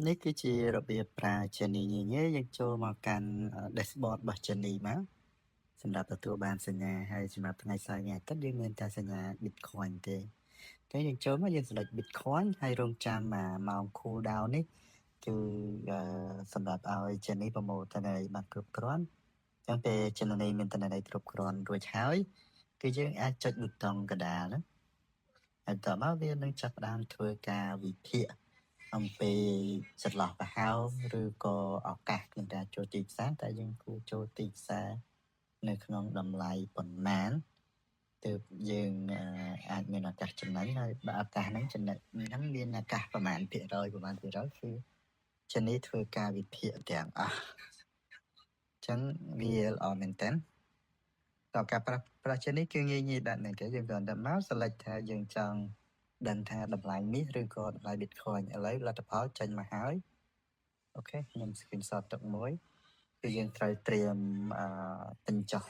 នេះគឺជារបៀបប្រើ Journey ញញែយើងចូលមកកាន់ dashboard របស់ Journey មកសម្រាប់ទទួលបានសញ្ញាហើយសម្រាប់ថ្ងៃសៅរ៍ថ្ងៃអាទិត្យយើងមានតែសញ្ញា Bitcoin ទេតែយើងចូលមកយើង select Bitcoin ហើយរងចាំម៉ោង cool down នេះគឺសម្រាប់ឲ្យ Journey ប្រមូលទិន្នន័យបានគ្រប់គ្រាន់អញ្ចឹងពេល Journey មានទិន្នន័យគ្រប់គ្រាន់រួចហើយគឺយើងអាចចុចប៊ូតុងកណ្ដាលហ្នឹងហើយតមកវានឹងចាប់ផ្ដើមធ្វើការវិភាគអំពីចន្លោះប្រហោងឬក៏ឱកាសក្នុងការចូលទីផ្សារតែយើងគួរចូលទីផ្សារនៅក្នុងតម្លៃប៉ុន្មានទើបយើងអាចមានឱកាសចំណេញហើយបើឱកាសហ្នឹងចំណេញហ្នឹងមានឱកាសប្រមាណភាគរយគឺជំនាញធ្វើការវិភាគទាំងអស់អញ្ចឹងវាល្អមែនតើតើការប្រាជ្ញានេះគឺងាយបែបហ្នឹងទេយើងគ្រាន់តែមក select ថាយើងចង់ដឹងថាតម្លៃនេះឬក៏តម្លៃ Bitcoin ឥឡូវលទ្ធផលចេញមកហើយអូខេខ្ញុំ screenshot ទុកមួយគឺយើងត្រូវត្រៀមទិញចុះ